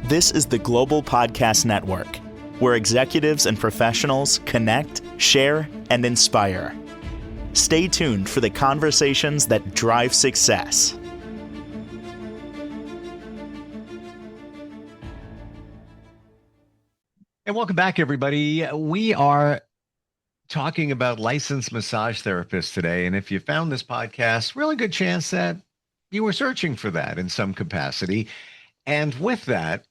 This is the Global Podcast Network, where executives and professionals connect, share, and inspire. Stay tuned for the conversations that drive success. And welcome back, everybody. We are talking about licensed massage therapists today. And if you found this podcast, really good chance that you were searching for that in some capacity. And with that,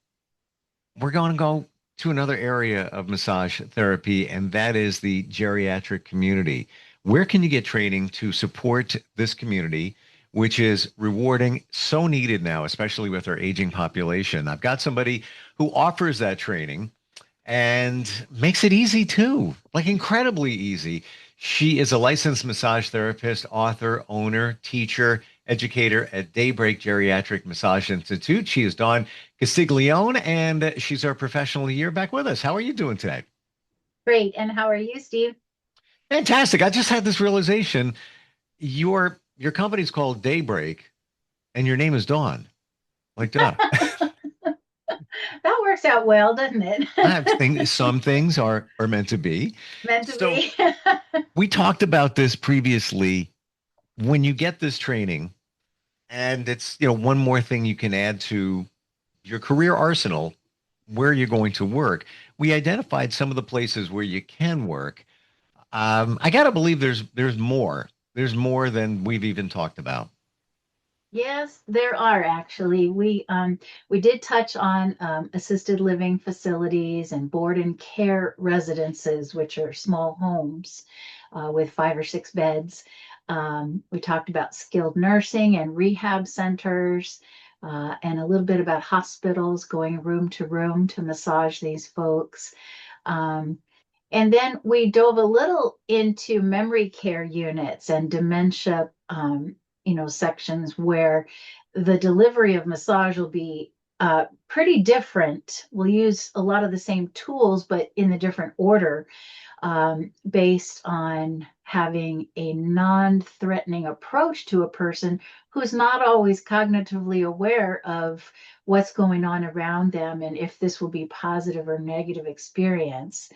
we're going to go to another area of massage therapy, and that is the geriatric community. Where can you get training to support this community, which is rewarding, so needed now, especially with our aging population? I've got somebody who offers that training and makes it easy too, like incredibly easy. She is a licensed massage therapist, author, owner, teacher, educator at Daybreak Geriatric Massage Institute. She is Dawn Castiglione, and she's our professional of the year back with us. How are you doing today? Great. And how are you, Steve? Fantastic. I just had this realization. Your company's called Daybreak, and your name is Dawn. Like, duh. That works out well, doesn't it? I think some things are meant to be. Meant to be. We talked about this previously. When you get this training, and it's, one more thing you can add to your career arsenal, where you're going to work. We identified some of the places where you can work. I got to believe there's more. There's more than we've even talked about. Yes, there are actually. We did touch on assisted living facilities and board and care residences, which are small homes with 5 or 6 beds. We talked about skilled nursing and rehab centers, and a little bit about hospitals, going room to massage these folks. And then we dove a little into memory care units and dementia sections where the delivery of massage will be pretty different. We'll use a lot of the same tools, but in a different order, based on having a non-threatening approach to a person who's not always cognitively aware of what's going on around them and if this will be positive or negative experience.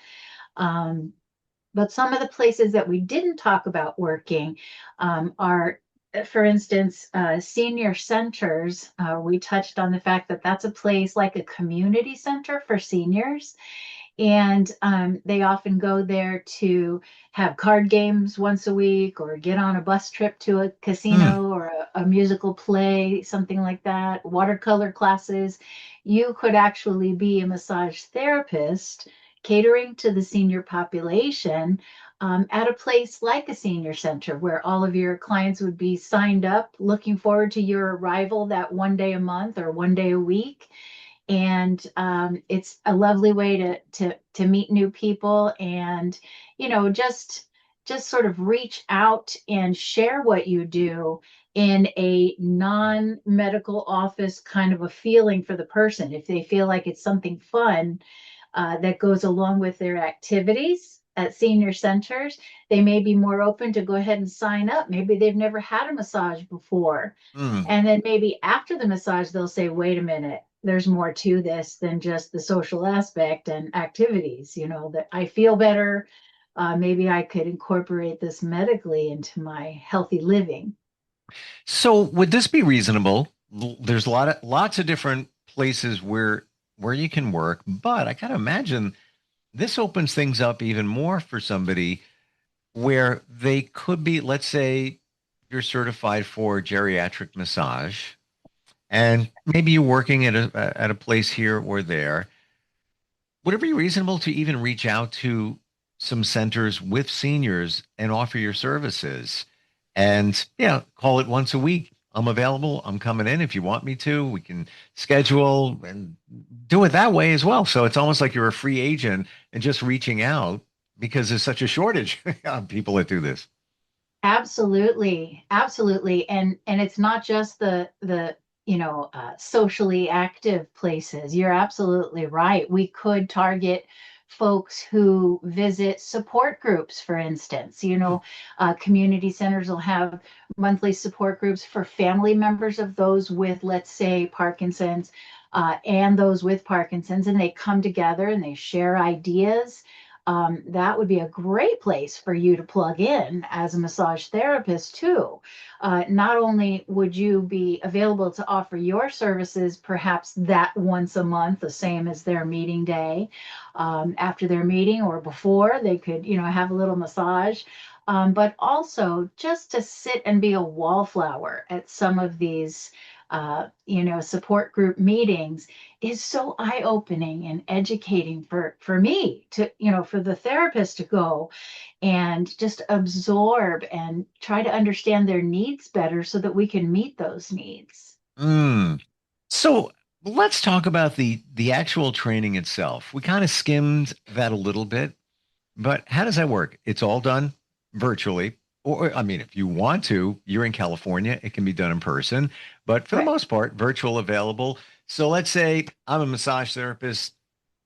But some of the places that we didn't talk about working are, for instance, senior centers. We touched on the fact that that's a place like a community center for seniors. And they often go there to have card games once a week or get on a bus trip to a casino or a musical play, something like that, watercolor classes. You could actually be a massage therapist catering to the senior population at a place like a senior center where all of your clients would be signed up, looking forward to your arrival that one day a month or one day a week. And it's a lovely way to meet new people and, just sort of reach out and share what you do in a non-medical office kind of a feeling for the person. If they feel like it's something fun that goes along with their activities at senior centers, they may be more open to go ahead and sign up. Maybe they've never had a massage before. And then maybe after the massage, they'll say, wait a minute, there's more to this than just the social aspect and activities, that I feel better. Maybe I could incorporate this medically into my healthy living. So would this be reasonable? There's lots of different places where you can work, but I gotta imagine this opens things up even more for somebody where they could be, let's say you're certified for geriatric massage, and maybe you're working at a place here or there. Would it be reasonable to even reach out to some centers with seniors and offer your services? And call it once a week. I'm available. I'm coming in if you want me to. We can schedule and do it that way as well. So it's almost like you're a free agent and just reaching out because there's such a shortage of people that do this. Absolutely. And it's not just the socially active places. You're absolutely right. We could target folks who visit support groups, for instance. Community centers will have monthly support groups for family members of those with, let's say, Parkinson's, and those with Parkinson's, and they come together and they share ideas. That would be a great place for you to plug in as a massage therapist too. Not only would you be available to offer your services perhaps that once a month, the same as their meeting day, after their meeting or before, they could, have a little massage. But also just to sit and be a wallflower at some of these, support group meetings is so eye-opening and educating for me to, for the therapist to go and just absorb and try to understand their needs better so that we can meet those needs. Mm. So let's talk about the actual training itself. We kind of skimmed that a little bit, but how does that work? It's all done virtually. Or, I mean, if you want to, you're in California, it can be done in person, but for the Right. most part, virtual available. So let's say I'm a massage therapist,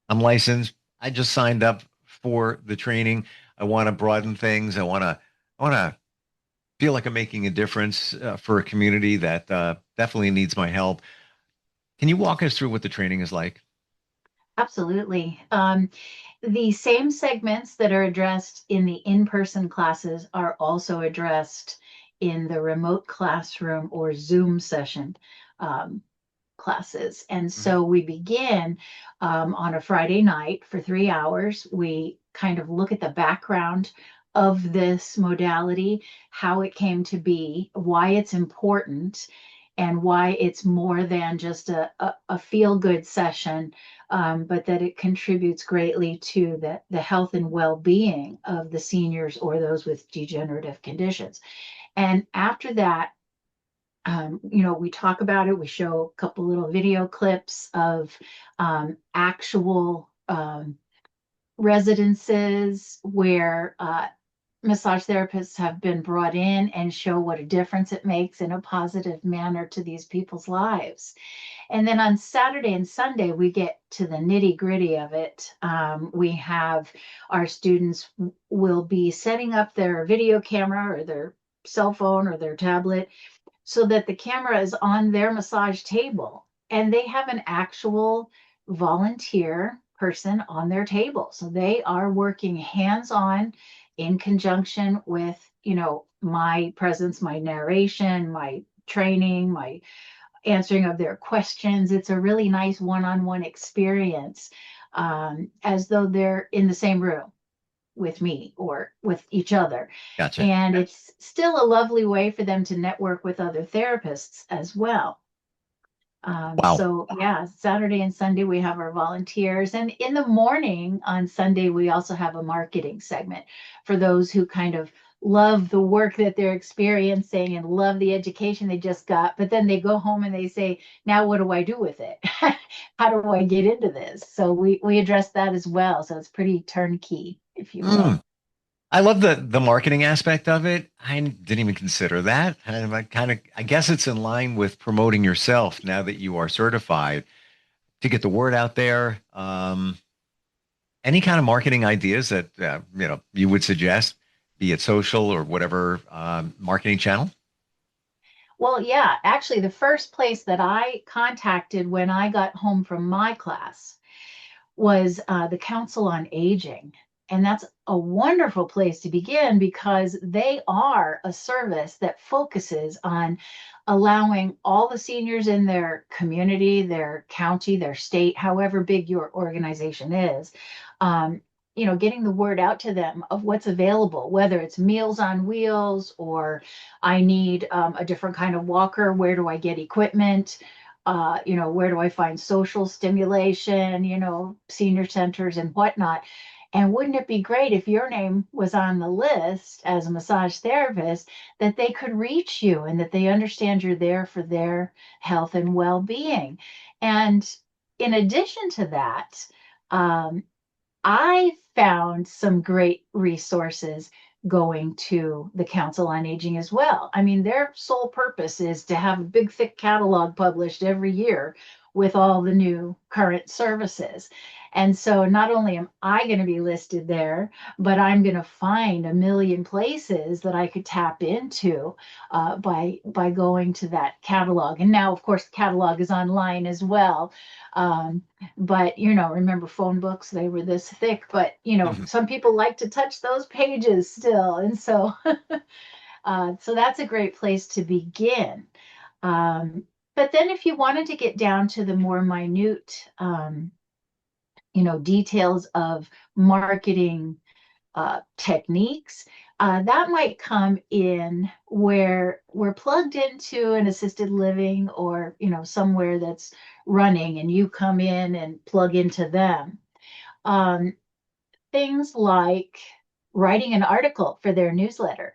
I'm licensed, I just signed up for the training. I want to broaden things. I want to feel like I'm making a difference for a community that definitely needs my help. Can you walk us through what the training is like? Absolutely. The same segments that are addressed in the in-person classes are also addressed in the remote classroom or Zoom session um, classes. And Mhm. so we begin on a Friday night for 3 hours. We kind of look at the background of this modality, how it came to be, why it's important, and why it's more than just a feel good session, but that it contributes greatly to the health and well being of the seniors or those with degenerative conditions. And after that, we talk about it. We show a couple little video clips of actual residences where massage therapists have been brought in and show what a difference it makes in a positive manner to these people's lives. And then on Saturday and Sunday, we get to the nitty gritty of it. We have our students will be setting up their video camera or their cell phone or their tablet so that the camera is on their massage table and they have an actual volunteer person on their table. So they are working hands on in conjunction with, my presence, my narration, my training, my answering of their questions. It's a really nice one on one experience, as though they're in the same room with me or with each other. Gotcha. And it's still a lovely way for them to network with other therapists as well. Wow. So yeah, Saturday and Sunday we have our volunteers, and in the morning on Sunday we also have a marketing segment for those who kind of love the work that they're experiencing and love the education they just got, but then they go home and they say, now what do I do with it? How do I get into this? So we address that as well. So it's pretty turnkey, if you Mm. will. I love the marketing aspect of it. I didn't even consider that. And I guess it's in line with promoting yourself now that you are certified to get the word out there. Any kind of marketing ideas that you would suggest, be it social or whatever marketing channel? Well, yeah, actually, the first place that I contacted when I got home from my class was the Council on Aging. And that's a wonderful place to begin because they are a service that focuses on allowing all the seniors in their community, their county, their state, however big your organization is, um, getting the word out to them of what's available, whether it's Meals on Wheels or I need a different kind of walker. Where do I get equipment? Where do I find social stimulation, senior centers and whatnot. And wouldn't it be great if your name was on the list as a massage therapist, that they could reach you and that they understand you're there for their health and well being? And in addition to that, um, I found some great resources going to the Council on Aging as well. I mean, their sole purpose is to have a big, thick catalog published every year with all the new current services. And so not only am I going to be listed there, but I'm going to find a million places that I could tap into by going to that catalog. And now, of course, the catalog is online as well. Um, but remember phone books, they were this thick, but Mhm. some people like to touch those pages still. And so so that's a great place to begin. Um, but then if you wanted to get down to the more minute details of marketing techniques, that might come in where we're plugged into an assisted living, or somewhere that's running and you come in and plug into them. um, Things like writing an article for their newsletter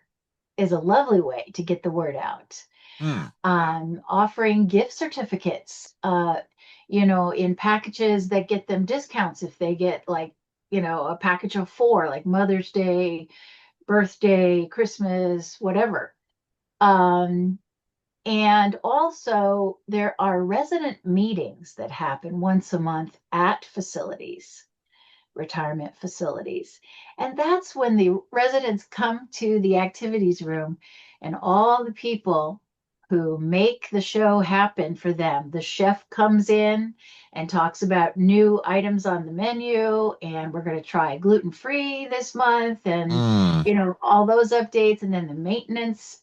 is a lovely way to get the word out. Hmm. Offering gift certificates, in packages that get them discounts if they get, like, a package of four, like Mother's Day, birthday, Christmas, whatever. Um, and also, there are resident meetings that happen once a month at facilities, retirement facilities. And that's when the residents come to the activities room, and all the people who make the show happen for them. The chef comes in and talks about new items on the menu, and we're going to try gluten-free this month, and Hmm. all those updates. And then the maintenance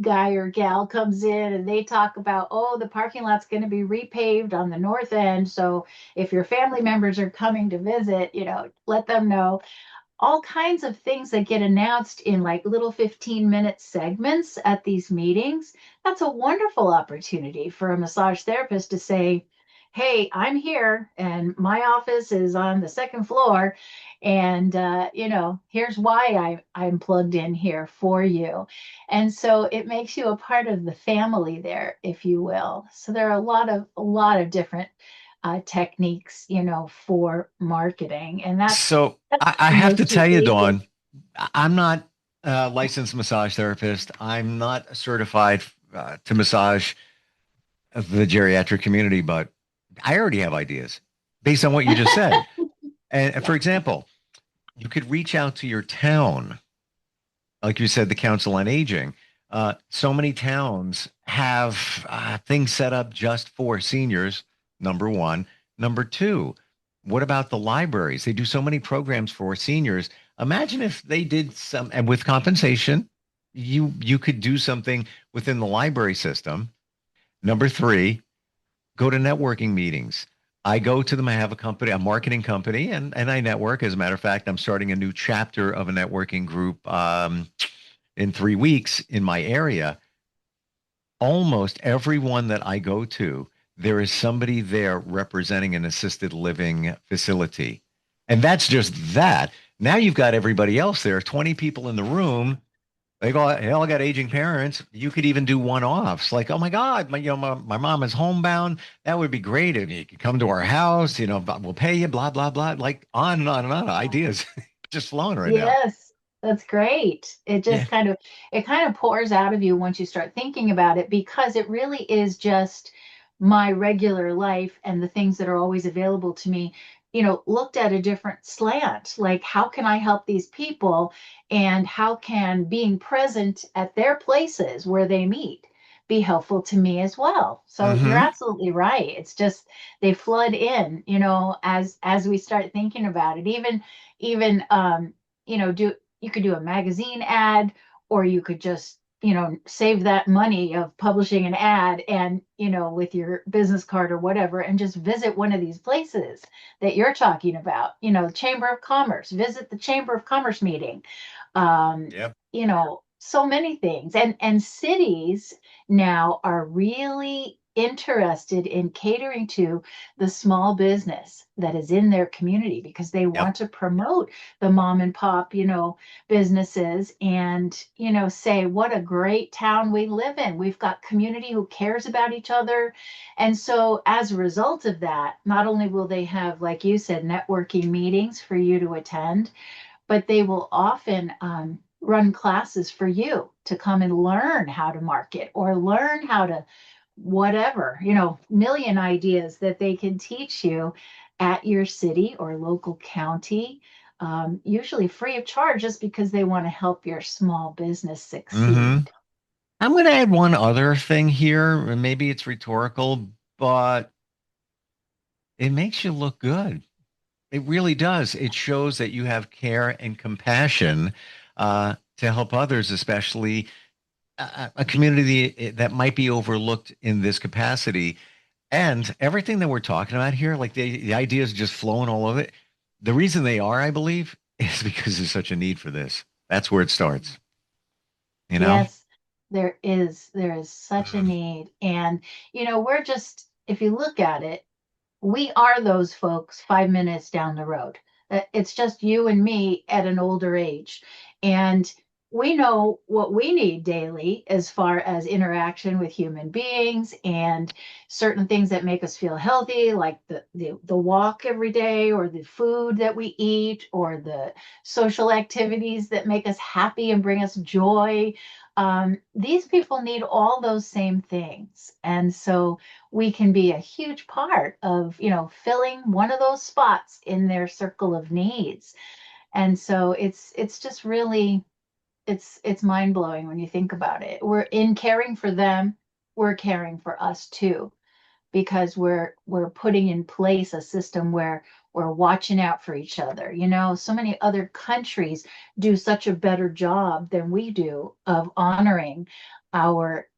guy or gal comes in and they talk about, oh, the parking lot's going to be repaved on the north end, so if your family members are coming to visit, let them know. All kinds of things that get announced in like little 15-minute segments at these meetings. That's a wonderful opportunity for a massage therapist to say, hey, I'm here and my office is on the second floor. And, here's why I'm plugged in here for you. And so it makes you a part of the family there, if you will. So there are a lot of different techniques, for marketing. And that's So I the have to most tell you, basic. Dawn, I'm not a licensed massage therapist. I'm not certified to massage the geriatric community, but I already have ideas based on what you just said. And Yeah. for example, you could reach out to your town, like you said, the Council on Aging. So many towns have things set up just for seniors, number one. Number two, what about the libraries? They do so many programs for seniors. Imagine if they did some, and with compensation, you could do something within the library system. Number three, go to networking meetings. I go to them. I have a company, a marketing company, and I network. As a matter of fact, I'm starting a new chapter of a networking group in 3 weeks in my area. Almost everyone that I go to, there is somebody there representing an assisted living facility. And that's just that. Now you've got everybody else there, 20 people in the room. They all got aging parents. You could even do one-offs, like, oh my God, my mom is homebound. That would be great if you could come to our house. We'll pay you, blah blah blah, like on and on and on. Ideas just flowing right now. Yes, that's great. It Yeah. just kind of pours out of you once you start thinking about it, because it really is just my regular life and the things that are always available to me, looked at a different slant. Like, how can I help these people, and how can being present at their places where they meet be helpful to me as well? So you're Hmm. absolutely right. It's just they flood in, as we start thinking about it. Even do you could do a magazine ad, or you could just save that money of publishing an ad, and with your business card or whatever, and just visit one of these places that you're talking about. Chamber of Commerce, visit the Chamber of Commerce meeting. um Yep. so many things. And cities now are really interested in catering to the small business that is in their community, because they Yep. want to promote the mom and pop businesses, and say what a great town we live in. We've got community who cares about each other. And so as a result of that, not only will they have, like you said, networking meetings for you to attend, but they will often run classes for you to come and learn how to market, or learn how to whatever, million ideas that they can teach you at your city or local county, usually free of charge, just because they want to help your small business Hmm. succeed. I'm going to add one other thing here, and maybe it's rhetorical, but it makes you look good. It really does. It shows that you have care and compassion to help others, especially a community that might be overlooked in this capacity. And everything that we're talking about here, like the ideas just flowing all over it. The reason they are, I believe, is because there's such a need for this. That's where it starts, you know? Yes, there is such a Mm. need. And, we're just, if you look at it, we are those folks 5 minutes down the road. It's just you and me at an older age. And we know what we need daily as far as interaction with human beings and certain things that make us feel healthy, like the walk every day, or the food that we eat, or the social activities that make us happy and bring us joy. These people need all those same things. And so we can be a huge part of, filling one of those spots in their circle of needs. And so it's just really, it's mind blowing when you think about it. We're in caring for them, we're caring for us too, because we're putting in place a system where we're watching out for each other. So many other countries do such a better job than we do of honoring our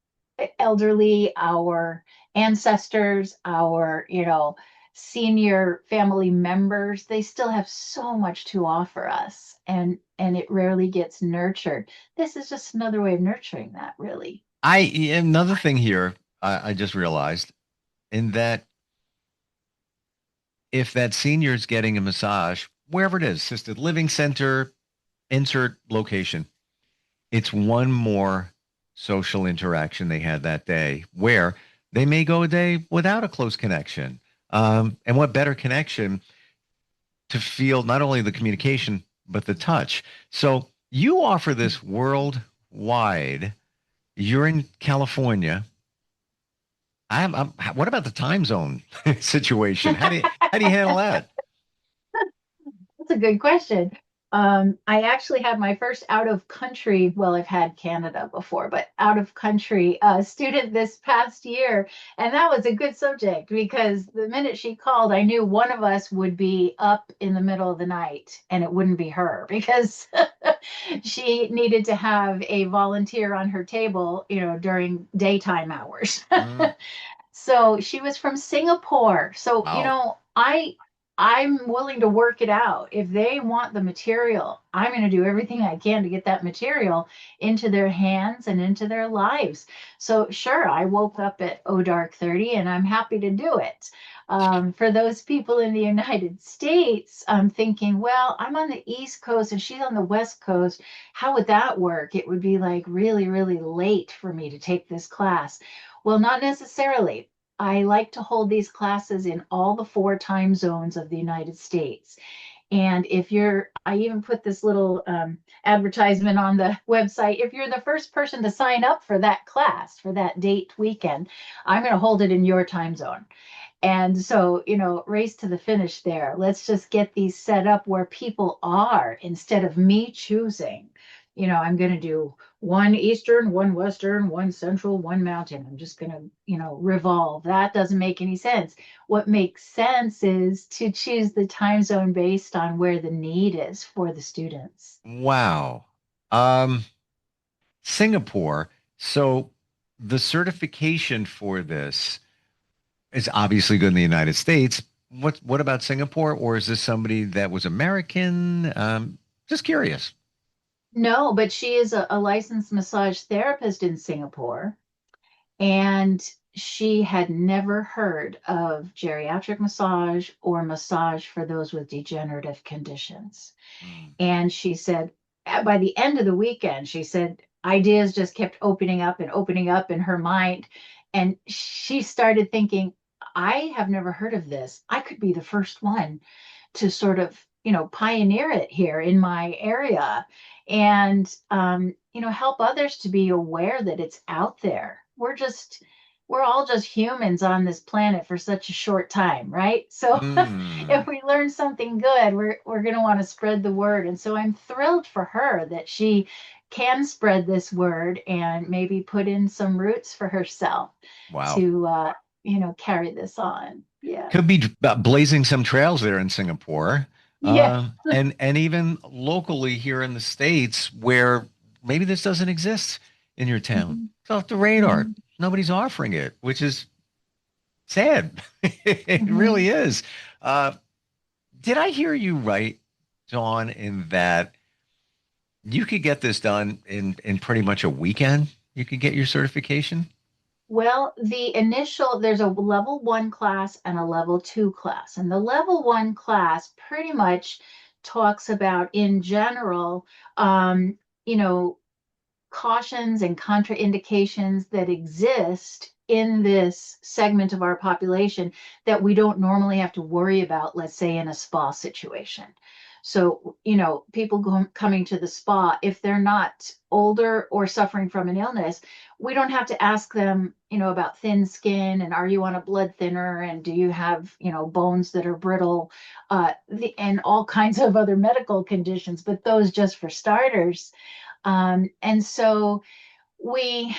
elderly, our ancestors, our, senior family members. They still have so much to offer us, and it rarely gets nurtured. This is just another way of nurturing that, really. Another thing here, I just realized in that if that senior is getting a massage, wherever it is, assisted living center, insert location, it's one more social interaction they had that day where they may go a day without a close connection. And what better connection to feel not only the communication, but the touch. So you offer this worldwide. You're in California. What about the time zone situation? How do you handle that? That's a good question. I actually had my first out of country, well, I've had Canada before, but out of country student this past year. And that was a good subject because the minute she called, I knew one of us would be up in the middle of the night, and it wouldn't be her because she needed to have a volunteer on her table, during daytime hours. Mm, So she was from Singapore. So, wow. I'm willing to work it out. If they want the material, I'm going to do everything I can to get that material into their hands and into their lives. So sure, I woke up at dark 30 and I'm happy to do it. For those people in the United States, I'm thinking, well, I'm on the East Coast and she's on the West Coast. How would that work? It would be like really, really late for me to take this class. Well, not necessarily. I like to hold these classes in all the four time zones of the United States. And I even put this little advertisement on the website. If you're the first person to sign up for that class for that date weekend, I'm going to hold it in your time zone. And so, race to the finish there. Let's just get these set up where people are instead of me choosing. I'm going to do one Eastern, one Western, one Central, one Mountain. I'm just going to, revolve. That doesn't make any sense. What makes sense is to choose the time zone based on where the need is for the students. Wow. Um, Singapore. So the certification for this is obviously good in the United States. What about Singapore? Or is this somebody that was American? Just curious. No, but she is a licensed massage therapist in Singapore. And she had never heard of geriatric massage or massage for those with degenerative conditions. Mm. And she said, by the end of the weekend, she said, ideas just kept opening up in her mind. And she started thinking, I have never heard of this. I could be the first one to sort of, pioneer it here in my area and, help others to be aware that it's out there. We're just we're all just humans on this planet for such a short time, right? So Mm, if we learn something good, we're going to want to spread the word. And so I'm thrilled for her that she can spread this word and maybe put in some roots for herself wow. to carry this on. Yes. Could be blazing some trails there in Singapore, Yeah. and even locally here in the States where maybe this doesn't exist in your town. Mhm. It's off the radar. Mhm. Nobody's offering it, which is sad. It Mhm. really is. Uh, did I hear you right, Dawn, in that you could get this done in pretty much a weekend? You could get your certification? Well, there's a level one class and a level two class. And the level one class pretty much talks about, in general, um, you know, cautions and contraindications that exist in this segment of our population that we don't normally have to worry about, let's say in a spa situation. So, people coming to the spa, if they're not older or suffering from an illness, we don't have to ask them, about thin skin and are you on a blood thinner and do you have, bones that are brittle, and all kinds of other medical conditions, but those just for starters. And so we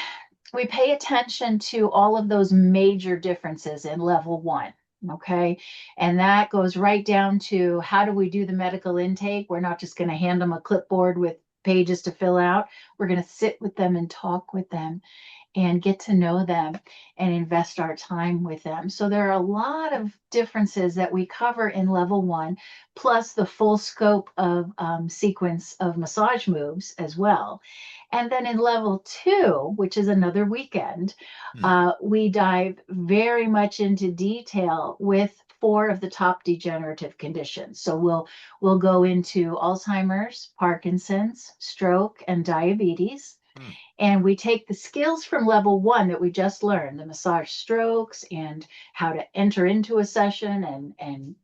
we pay attention to all of those major differences in level one. Okay. And that goes right down to how do we do the medical intake? We're not just going to hand them a clipboard with pages to fill out. We're going to sit with them and talk with them and get to know them and invest our time with them. So there are a lot of differences that we cover in level one, plus the full scope of sequence of massage moves as well. And then in level two, which is another weekend, Hmm. we dive very much into detail with four of the top degenerative conditions. So we'll go into Alzheimer's, Parkinson's, stroke, and diabetes. Hmm. And we take the skills from level one that we just learned, the massage strokes and how to enter into a session and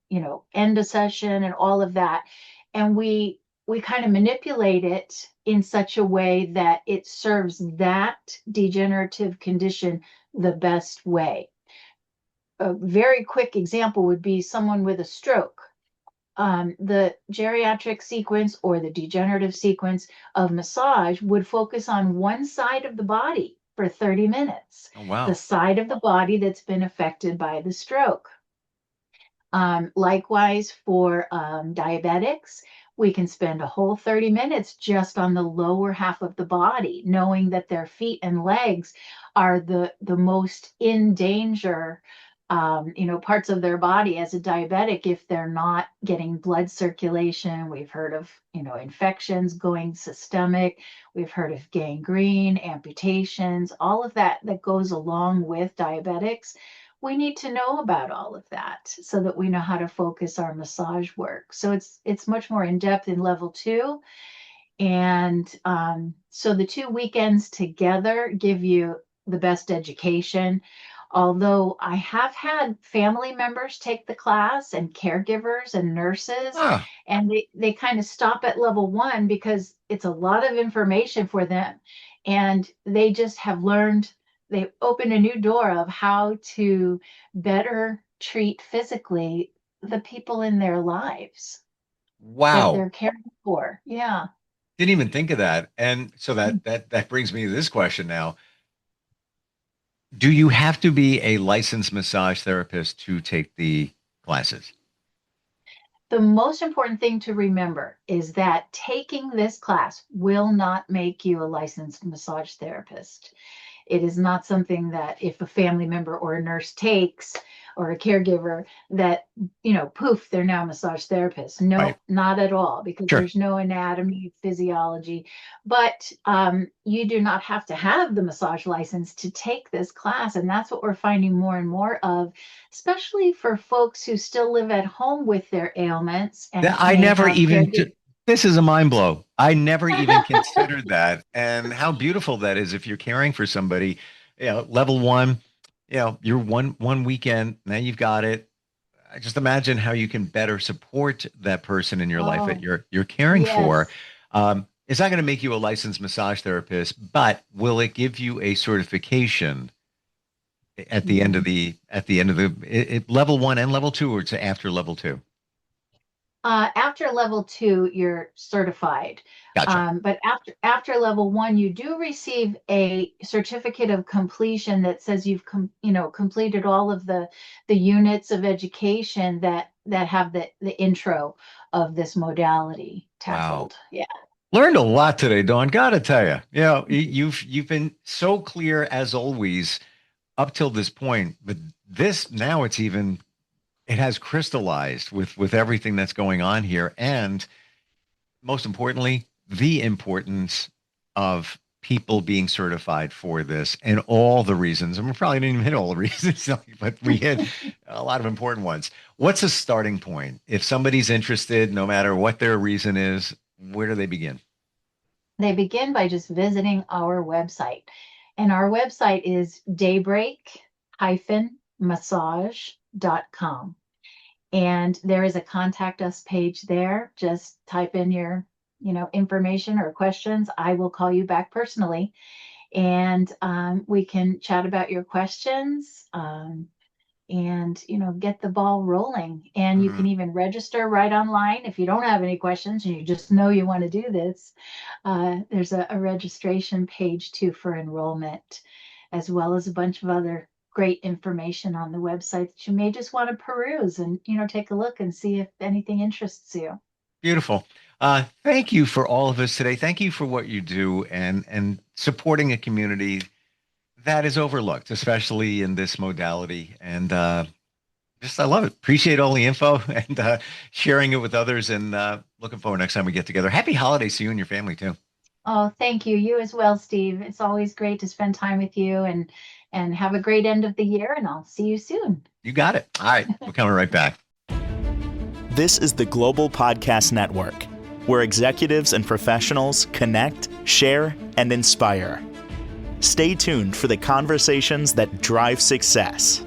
end a session and all of that. And we kind of manipulate it in such a way that it serves that degenerative condition the best way. A very quick example would be someone with a stroke. The geriatric sequence or the degenerative sequence of massage would focus on one side of the body for 30 minutes, Oh, the wow. side of the body that's been affected by the stroke. Likewise, for diabetics, we can spend a whole 30 minutes just on the lower half of the body, knowing that their feet and legs are the most in danger, parts of their body as a diabetic if they're not getting blood circulation. We've heard of, infections going systemic. We've heard of gangrene, amputations, all of that goes along with diabetics. We need to know about all of that so that we know how to focus our massage work. So it's much more in depth in level two. And so the 2 weekends together give you the best education. Although I have had family members take the class and caregivers and nurses, Ah, and they kind of stop at level one because it's a lot of information for them. And they just have learned, they opened a new door of how to better treat physically the people in their lives that wow. they're caring for. Yeah. Didn't even think of that. And so that brings me to this question now. Do you have to be a licensed massage therapist to take the classes? The most important thing to remember is that taking this class will not make you a licensed massage therapist. It is not something that if a family member or a nurse takes or a caregiver that, poof, they're now massage therapists. Right. No, not at all, because Sure. there's no anatomy, physiology. But you do not have to have the massage license to take this class. And that's what we're finding more and more of, especially for folks who still live at home with their ailments and I may never have even, caregivers. this is a mind blow. I never even considered that. And how beautiful that is if you're caring for somebody, level one, you're one weekend, now you've got it. I just imagine how you can better support that person in your life that Oh, you're caring for. yes. It's not going to make you a licensed massage therapist, but will it give you a certification at the end of level 1 and level 2, or it's after level 2? After level 2, you're certified. Gotcha. But after level 1, you do receive a certificate of completion that says you've completed all of the units of education that have the intro of this modality Wow. tackled. Yeah. Learned a lot today, Dawn. Gotta tell you, you've been so clear as always up till this point, but this now it has crystallized with everything that's going on here, and most importantly, the importance of people being certified for this and all the reasons. And we probably didn't even hit all the reasons, but we hit a lot of important ones. What's a starting point? If somebody's interested, no matter what their reason is, where do they begin? They begin by just visiting our website. And our website is daybreak-massage.com. And there is a contact us page there. Just type in your, information or questions. I will call you back personally, and we can chat about your questions, and get the ball rolling. And you can even register right online if you don't have any questions and you just know you want to do this. There's a registration page too for enrollment, as well as a bunch of other great information on the website that you may just want to peruse and take a look and see if anything interests you. Beautiful. Thank you for all of this today. Thank you for what you do and supporting a community that is overlooked, especially in this modality. And I love it. Appreciate all the info and sharing it with others. And looking forward next time we get together. Happy holidays to you and your family too. Oh, thank you. You as well, Steve. It's always great to spend time with you, and have a great end of the year. And I'll see you soon. You got it. All right. We're coming right back. This is the Global Podcast Network, where executives and professionals connect, share, and inspire. Stay tuned for the conversations that drive success.